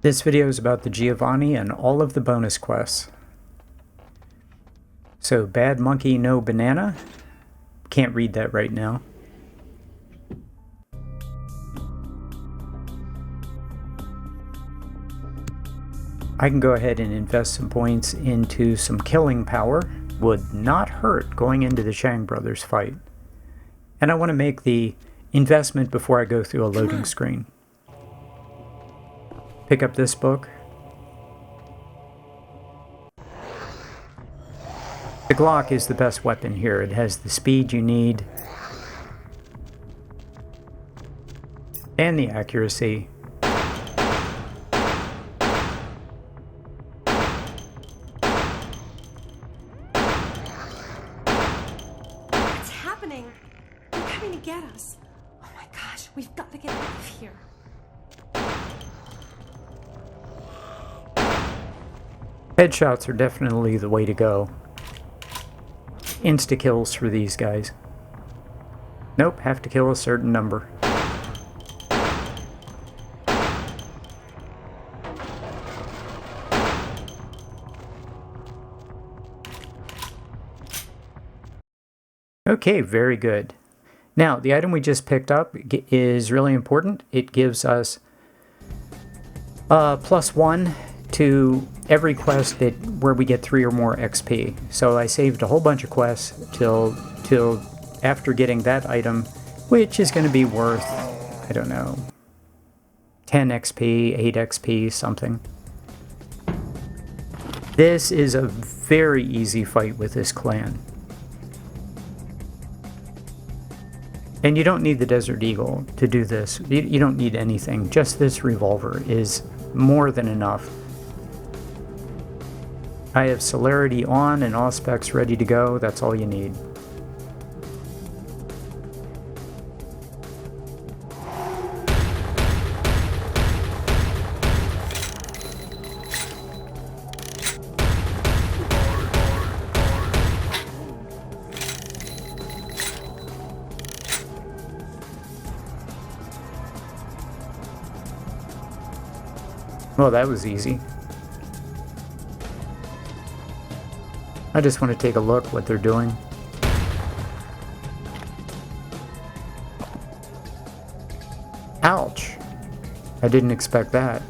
This video is about the Giovanni and all of the bonus quests. So, bad monkey, no banana. Can't read that right now. I can go ahead and invest some points into some killing power. Would not hurt going into the Chang brothers fight. And I want to make the investment before I go through a loading screen. Pick up this book. The Glock is the best weapon here. It has the speed you need and the accuracy. What's happening? They're coming to get us. Oh my gosh, we've got to get out of here. Headshots are definitely the way to go. Insta-kills for these guys. Nope, have to kill a certain number. Okay, very good. Now, the item we just picked up is really important. It gives us +1 to every quest where we get 3 or more XP. So I saved a whole bunch of quests till after getting that item, which is going to be worth, I don't know, 10 XP, 8 XP, something. This is a very easy fight with this clan. And you don't need the Desert Eagle to do this. You don't need anything. Just this revolver is more than enough. I have celerity on and auspex ready to go. That's all you need. Well, that was easy. I just want to take a look what they're doing. Ouch! I didn't expect that.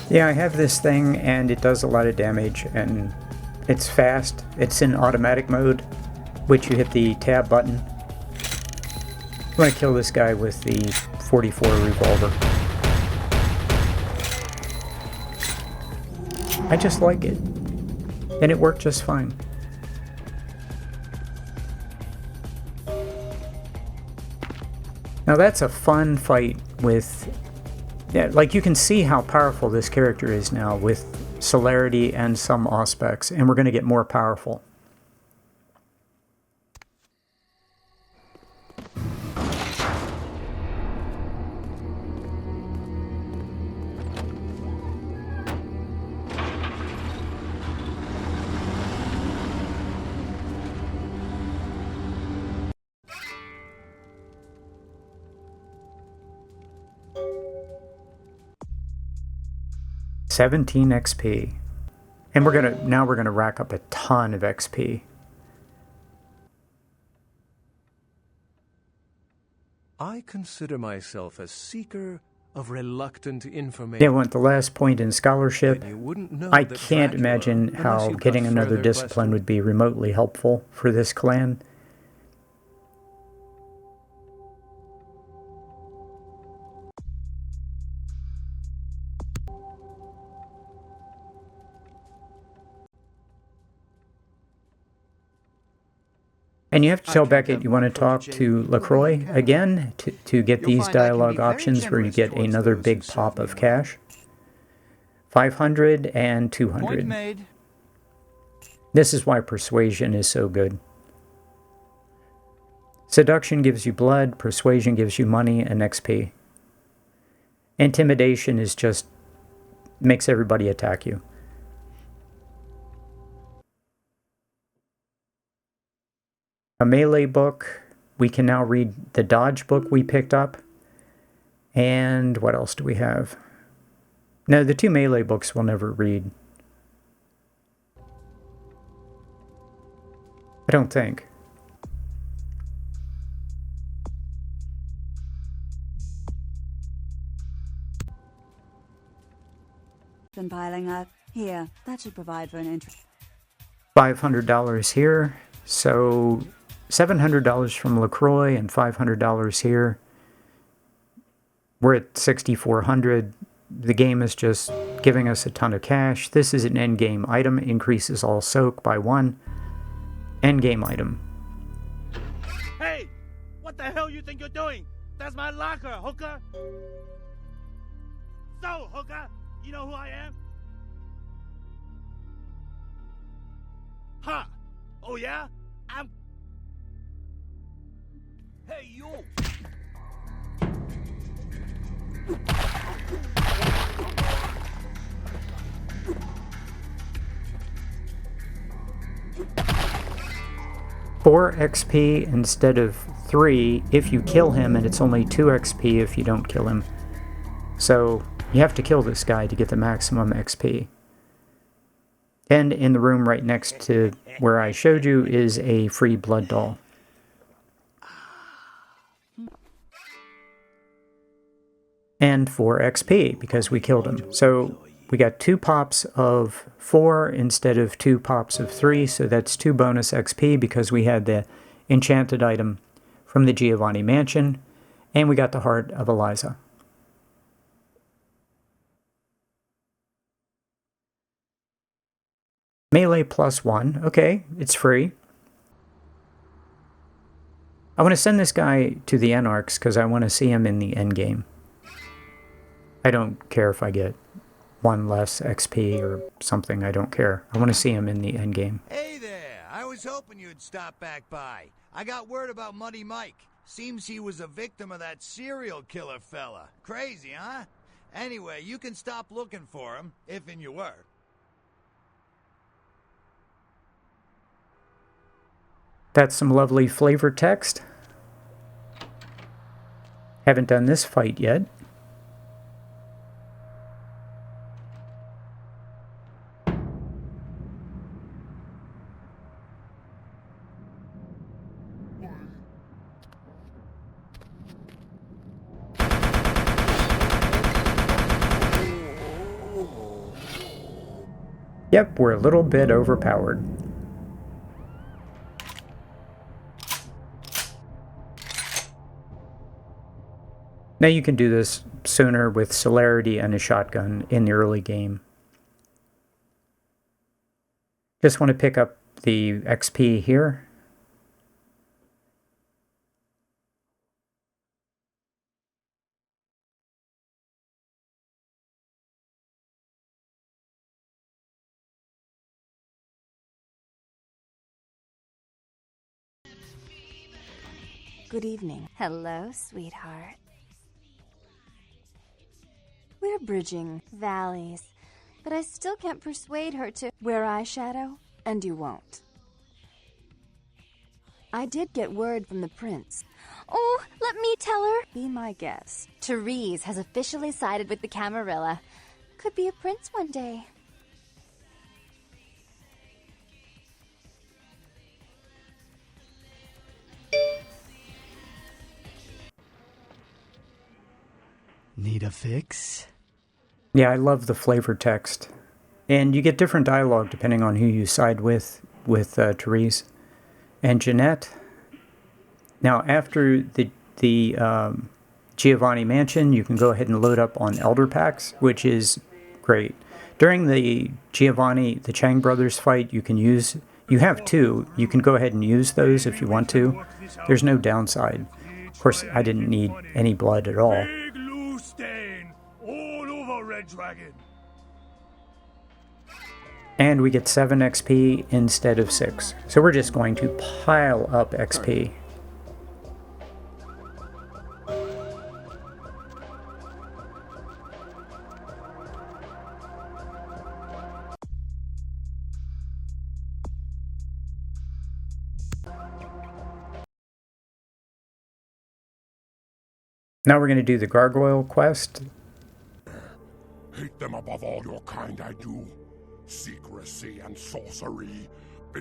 Yeah, I have this thing and it does a lot of damage and it's fast. It's in automatic mode, which you hit the tab button. I'm going to kill this guy with the 44 revolver. I just like it. And it worked just fine. Now that's a fun fight with... Yeah, like you can see how powerful this character is now with celerity and some auspex, and we're going to get more powerful. $17 XP. And now we're gonna rack up a ton of XP. I consider myself a seeker of reluctant information. Yeah, the last point in scholarship. I can't imagine how getting another discipline would be remotely helpful for this clan. And you have to tell Beckett you want to talk to LaCroix again to get these dialogue options where you get another big pop of cash. 500 and 200. This is why persuasion is so good. Seduction gives you blood, persuasion gives you money and XP. Intimidation is just makes everybody attack you. A melee book. We can now read the dodge book we picked up. And what else do we have? No, the 2 melee books we'll never read. I don't think. Been piling up. Here, that should provide for an interest. $500 here. So $700 from LaCroix and $500 here. We're at $6,400. The game is just giving us a ton of cash. This is an endgame item. Increases all soak by 1. Endgame item. Hey! What the hell you think you're doing? That's my locker, hooker! So, hooker, you know who I am? Huh? Oh yeah? I'm... Hey, you! Four XP instead of 3 if you kill him, and it's only 2 XP if you don't kill him. So you have to kill this guy to get the maximum XP. And in the room right next to where I showed you is a free blood doll. And 4 XP because we killed him. So we got 2 pops of 4 instead of 2 pops of 3, so that's 2 bonus XP because we had the enchanted item from the Giovanni mansion, and we got the heart of Eliza. Melee +1, okay, it's free. I want to send this guy to the Enarchs because I want to see him in the endgame. I don't care if I get 1 less XP or something, I don't care. I want to see him in the endgame. Hey there, I was hoping you'd stop back by. I got word about Muddy Mike. Seems he was a victim of that serial killer fella. Crazy, huh? Anyway, you can stop looking for him, if in you were. That's some lovely flavor text. Haven't done this fight yet. Yep, we're a little bit overpowered. Now you can do this sooner with celerity and a shotgun in the early game. Just want to pick up the XP here. Good evening. Hello, sweetheart. We're bridging Valleys. But I still can't persuade her to... wear eyeshadow, and you won't. I did get word from the prince. Oh, let me tell her. Be my guest. Therese has officially sided with the Camarilla. Could be a prince one day. Need a fix? Yeah, I love the flavor text. And you get different dialogue depending on who you side with Therese and Jeanette. Now, after the Giovanni mansion, you can go ahead and load up on Elder Packs, which is great. During the Giovanni, the Chang brothers fight, you have 2. You can go ahead and use those if you want to. There's no downside. Of course, I didn't need any blood at all. Big loose stain all over Red Dragon. And we get 7 XP instead of 6. So we're just going to pile up XP. Now we're going to do the gargoyle quest. Hate them above all your kind I do. Secrecy and sorcery.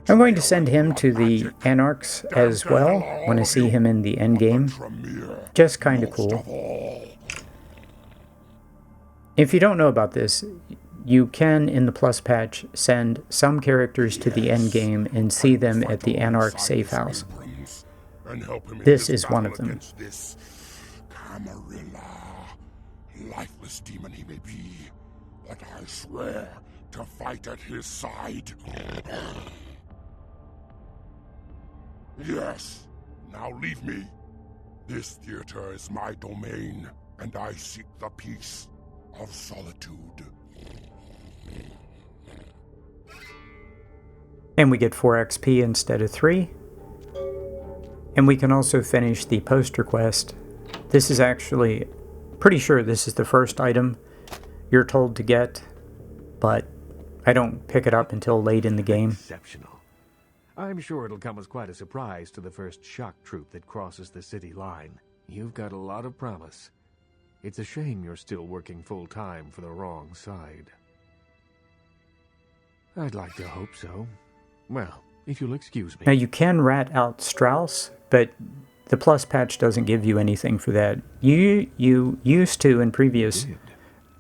I'm going to send him to the Anarchs as well. Want to see him in the endgame. Just kind of cool. If you don't know about this, you can, in the Plus patch, send some characters to the endgame and see them at the Anarch safe house. This is one of them. Lifeless demon he may be, but I swear to fight at his side. Yes, now leave me. This theater is my domain, and I seek the peace of solitude. And we get 4 XP instead of 3. And we can also finish the poster quest. This is actually, pretty sure this is the first item you're told to get, but I don't pick it up until late in the game. Exceptional. I'm sure it'll come as quite a surprise to the first shock troop that crosses the city line. You've got a lot of promise. It's a shame you're still working full-time for the wrong side. I'd like to hope so. Well, if you'll excuse me. Now you can rat out Strauss, but the Plus patch doesn't give you anything for that. You used to, in previous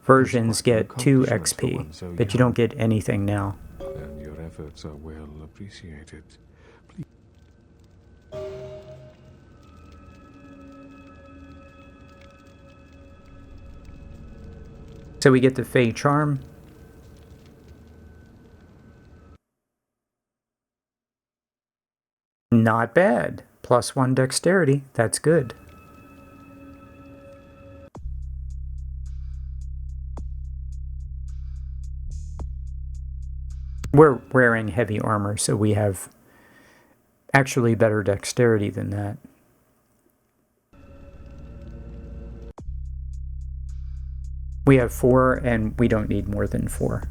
versions, get 2 XP, but you don't get anything now. And your efforts are well appreciated. Please. So we get the Fey Charm. Not bad. +1 dexterity. That's good. We're wearing heavy armor, so we have actually better dexterity than that. We have 4, and we don't need more than 4.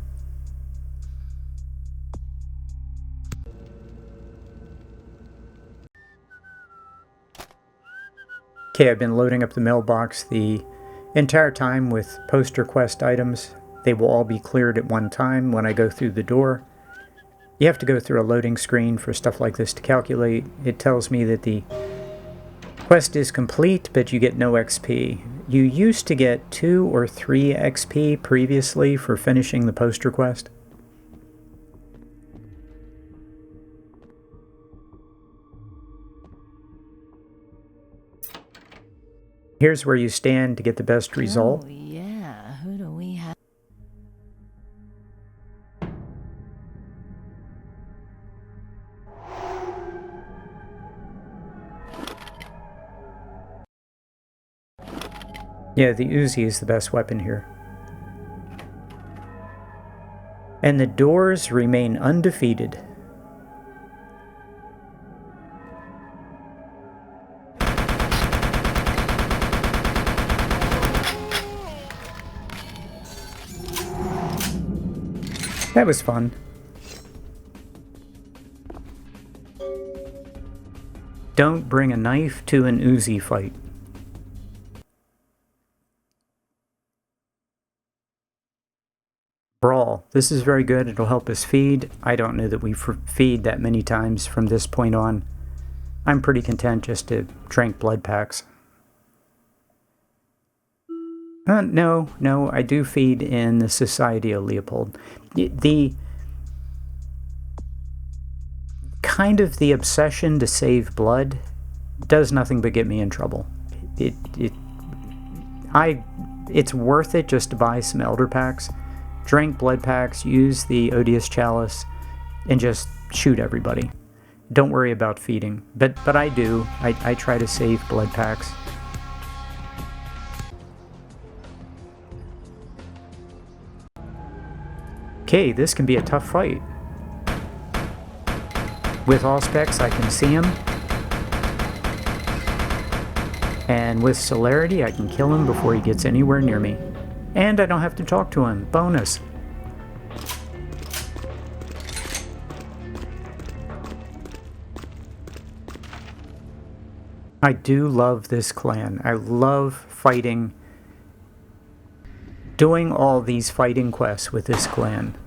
Okay, I've been loading up the mailbox the entire time with poster quest items. They will all be cleared at one time when I go through the door. You have to go through a loading screen for stuff like this to calculate. It tells me that the quest is complete, but you get no XP. You used to get 2 or 3 XP previously for finishing the poster quest. Here's where you stand to get the best result. Oh, yeah. Who do we have? Yeah, the Uzi is the best weapon here. And the doors remain undefeated. That was fun. Don't bring a knife to an Uzi fight. Brawl. This is very good. It'll help us feed. I don't know that we feed that many times from this point on. I'm pretty content just to drink blood packs. No, I do feed in the Society of Leopold. The kind of the obsession to save blood does nothing but get me in trouble. It's worth it just to buy some elder packs, drink blood packs, use the odious chalice, and just shoot everybody. Don't worry about feeding, but I do. I try to save blood packs. Okay, this can be a tough fight. With all specs, I can see him. And with celerity, I can kill him before he gets anywhere near me. And I don't have to talk to him. Bonus. I do love this clan. I love fighting, doing all these fighting quests with this clan.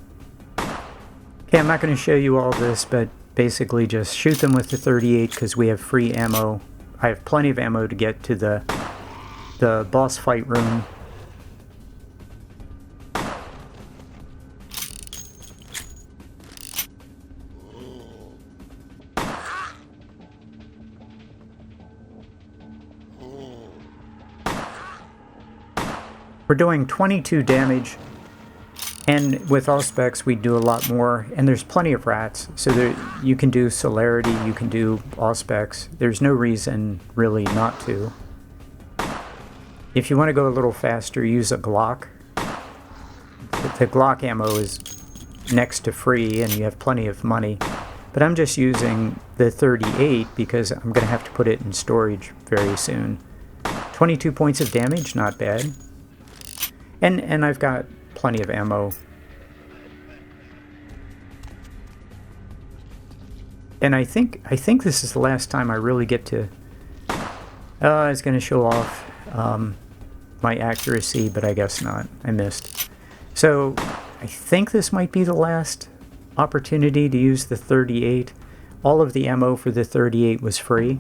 Okay, I'm not going to show you all this, but basically just shoot them with the 38 because we have free ammo. I have plenty of ammo to get to the boss fight room. We're doing 22 damage, and with all specs we do a lot more, and there's plenty of rats, so there, you can do celerity, you can do all specs. There's no reason really not to. If you want to go a little faster, use a Glock. The Glock ammo is next to free and you have plenty of money, but I'm just using the 38 because I'm going to have to put it in storage very soon. 22 points of damage, not bad. And I've got plenty of ammo. And I think this is the last time I really get to... I was going to show off my accuracy, but I guess not. I missed. So I think this might be the last opportunity to use the 38. All of the ammo for the 38 was free.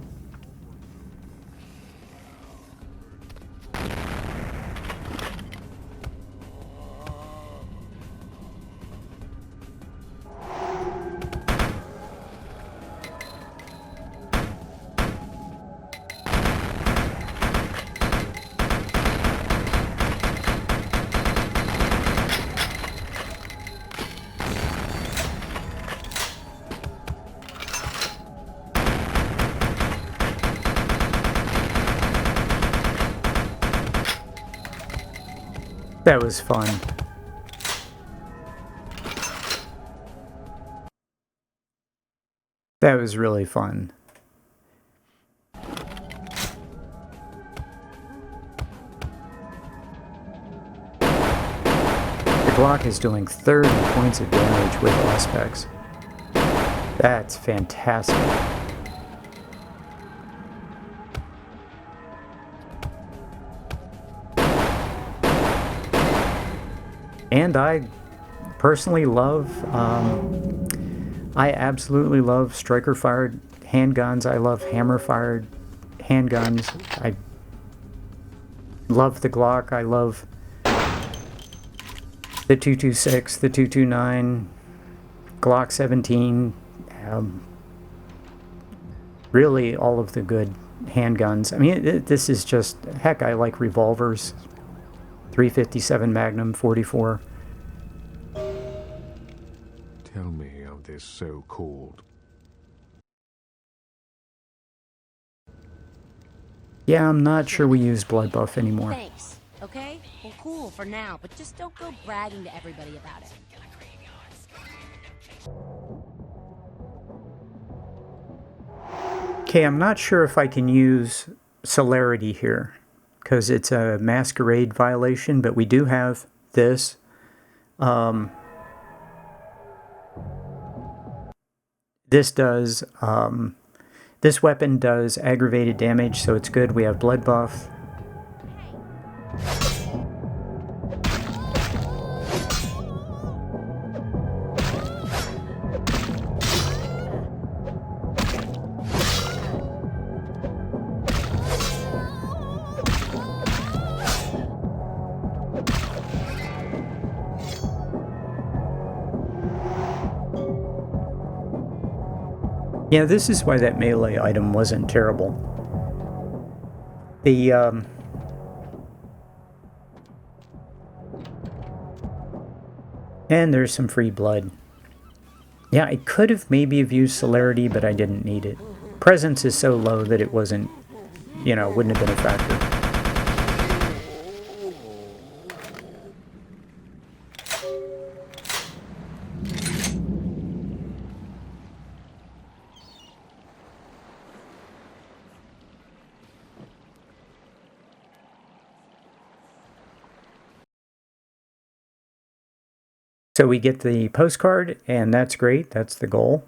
That was fun. That was really fun. The Glock is doing 30 points of damage with all specs. That's fantastic. And I personally love, I absolutely love striker-fired handguns. I love hammer-fired handguns. I love the Glock. I love the 226, the 229, Glock 17. Really all of the good handguns. I mean, this is just, heck, I like revolvers. 357 Magnum, 44. Tell me of this so-called... Yeah, I'm not sure we use blood buff anymore. Thanks. Okay? Well, cool for now, but just don't go bragging to everybody about it. Okay, I'm not sure if I can use celerity here, because it's a masquerade violation, but we do have this. This does, this weapon does aggravated damage, so it's good. We have blood buff. Yeah, this is why that melee item wasn't terrible. The, and there's some free blood. Yeah, I could have maybe have used celerity, but I didn't need it. Presence is so low that it wasn't, you know, wouldn't have been a factor. So we get the postcard, and that's great. That's the goal.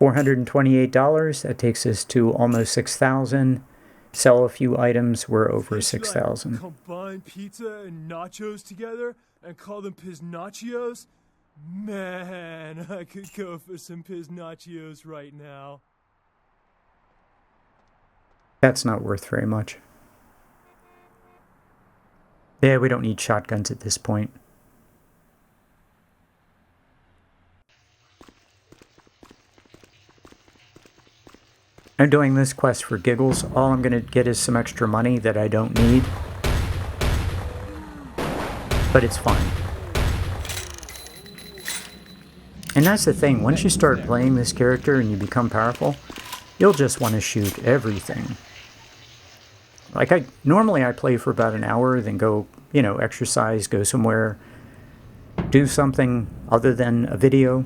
$428. That takes us to almost 6,000. Sell a few items. We're over 6,000. Combine pizza and nachos together and call them piznachios? Man, I could go for some piznachios right now. That's not worth very much. Yeah, we don't need shotguns at this point. I'm doing this quest for giggles. All I'm going to get is some extra money that I don't need. But it's fun. And that's the thing. Once you start playing this character and you become powerful, you'll just want to shoot everything. Like normally I play for about an hour, then go, exercise, go somewhere, do something other than a video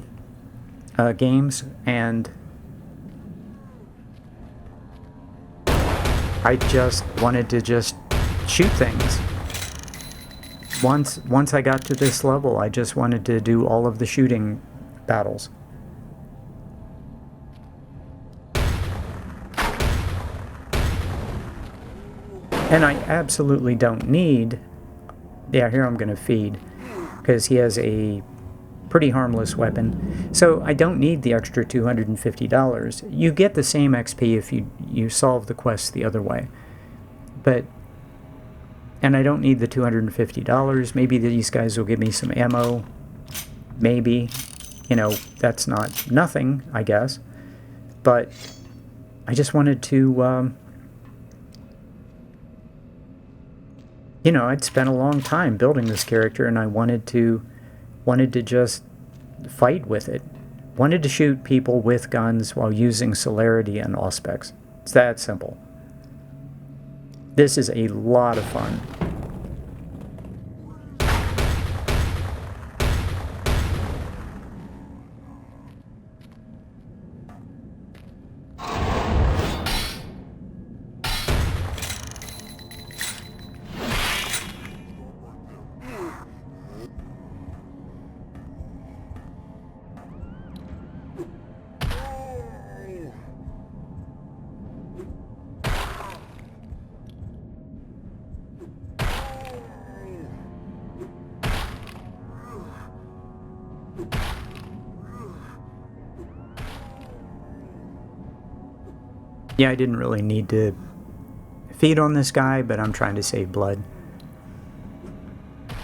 games, and I just wanted to just shoot things. Once I got to this level, I just wanted to do all of the shooting battles. And I absolutely don't need... Yeah, here I'm going to feed, because he has a pretty harmless weapon. So I don't need the extra $250. You get the same XP if you solve the quest the other way. And I don't need the $250. Maybe these guys will give me some ammo. Maybe. That's not nothing, I guess. But I just wanted to... I'd spent a long time building this character, and I wanted to just fight with it. Wanted to shoot people with guns while using celerity and auspex. It's that simple. This is a lot of fun. Yeah, I didn't really need to feed on this guy, but I'm trying to save blood.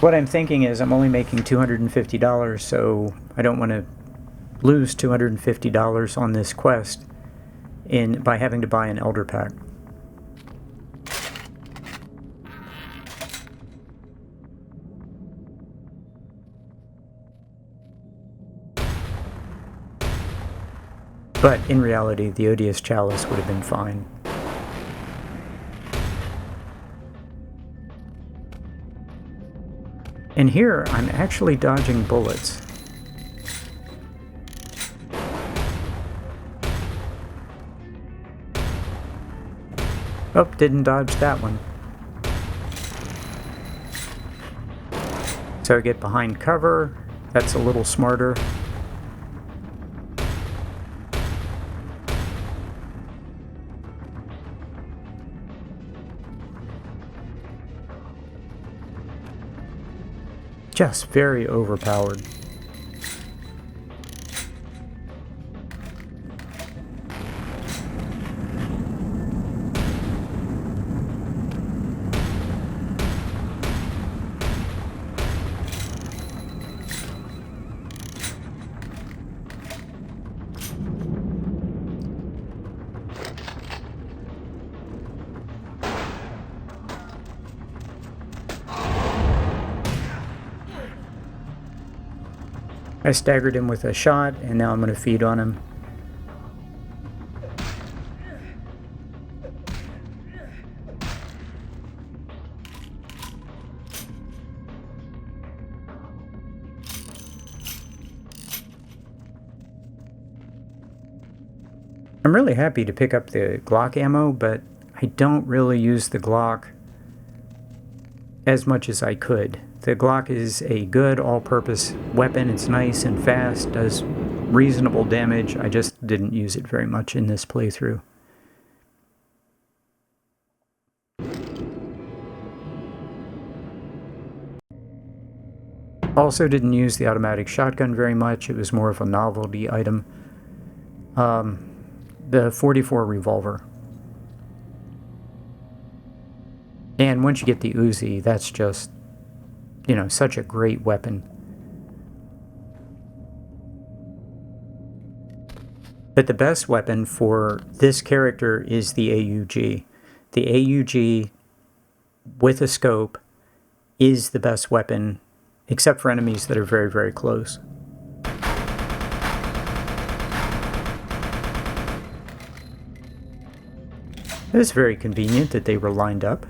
What I'm thinking is I'm only making $250, so I don't want to lose $250 on this quest by having to buy an elder pack. But in reality, the odious chalice would have been fine. And here, I'm actually dodging bullets. Oh, didn't dodge that one. So I get behind cover. That's a little smarter. Just very overpowered. I staggered him with a shot, and now I'm going to feed on him. I'm really happy to pick up the Glock ammo, but I don't really use the Glock as much as I could. The Glock is a good all-purpose weapon. It's nice and fast, does reasonable damage. I just didn't use it very much in this playthrough. Also didn't use the automatic shotgun very much. It was more of a novelty item. The 44 revolver. And once you get the Uzi, that's just, you know, such a great weapon. But the best weapon for this character is the AUG. The AUG with a scope is the best weapon, except for enemies that are very, very close. It was very convenient that they were lined up.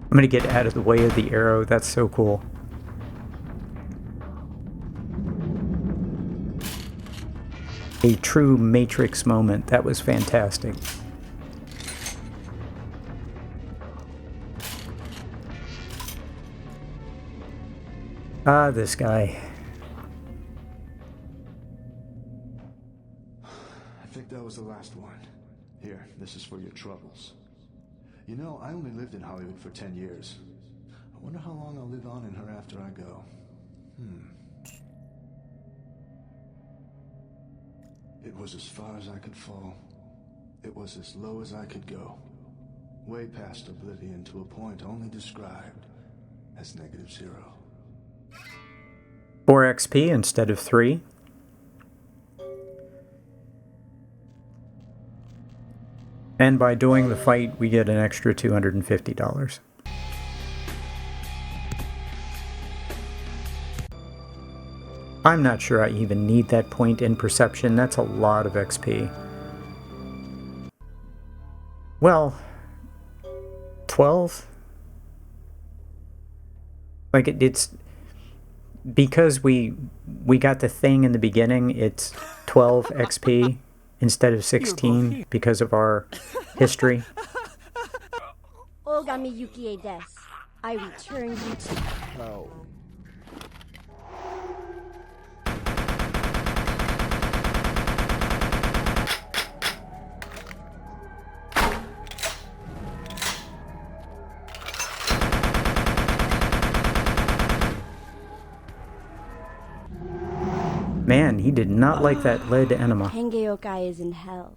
I'm going to get out of the way of the arrow. That's so cool. A true Matrix moment. That was fantastic. Ah, this guy. I think that was the last one. Here, this is for your troubles. You know, I only lived in Hollywood for 10 years. I wonder how long I'll live on in her after I go. It was as far as I could fall. It was as low as I could go. Way past oblivion to a point only described as -0. 4 XP instead of 3. And by doing the fight, we get an extra $250. I'm not sure I even need that point in perception. That's a lot of XP. Well, 12? Like, it's... Because we got the thing in the beginning, it's 12 XP instead of 16 because of our history. Ogami Yukie des. I return you to... Oh. Man, he did not like that lead enema. Hengeyokai is in hell.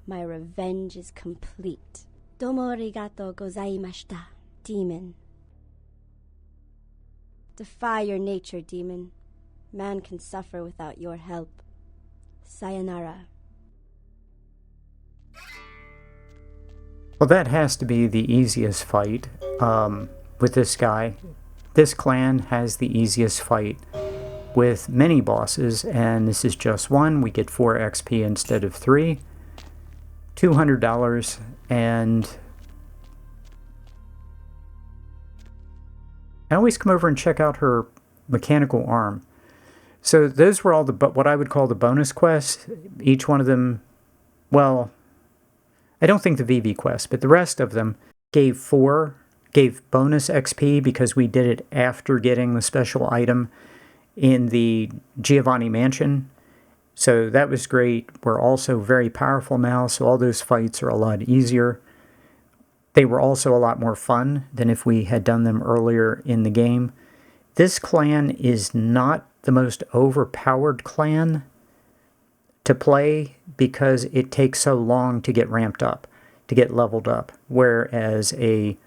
My revenge is complete. Domo arigato gozaimashita, demon. Defy your nature, demon. Man can suffer without your help. Sayonara. Well, that has to be the easiest fight with this guy. This clan has the easiest fight with many bosses, and this is just one. We get 4 XP instead of 3. $200, and I always come over and check out her mechanical arm. So those were all the what I would call the bonus quests. Each one of them, well, I don't think the VV quest, but the rest of them gave bonus XP because we did it after getting the special item in the Giovanni mansion. So that was great. We're also very powerful now, so all those fights are a lot easier. They were also a lot more fun than if we had done them earlier in the game. This clan is not the most overpowered clan to play because it takes so long to get ramped up, to get leveled up, whereas a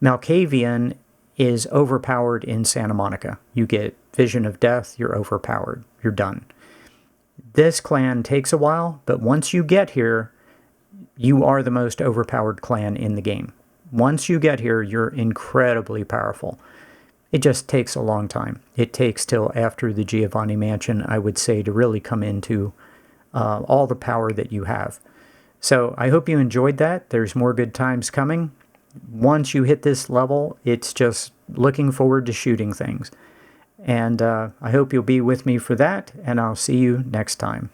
Malkavian is overpowered in Santa Monica. You get Vision of Death, you're overpowered, you're done. This clan takes a while, but once you get here, you are the most overpowered clan in the game. Once you get here, you're incredibly powerful. It just takes a long time. It takes till after the Giovanni mansion, I would say, to really come into all the power that you have. So I hope you enjoyed that. There's more good times coming. once you hit this level, it's just looking forward to shooting things. And I hope you'll be with me for that, and I'll see you next time.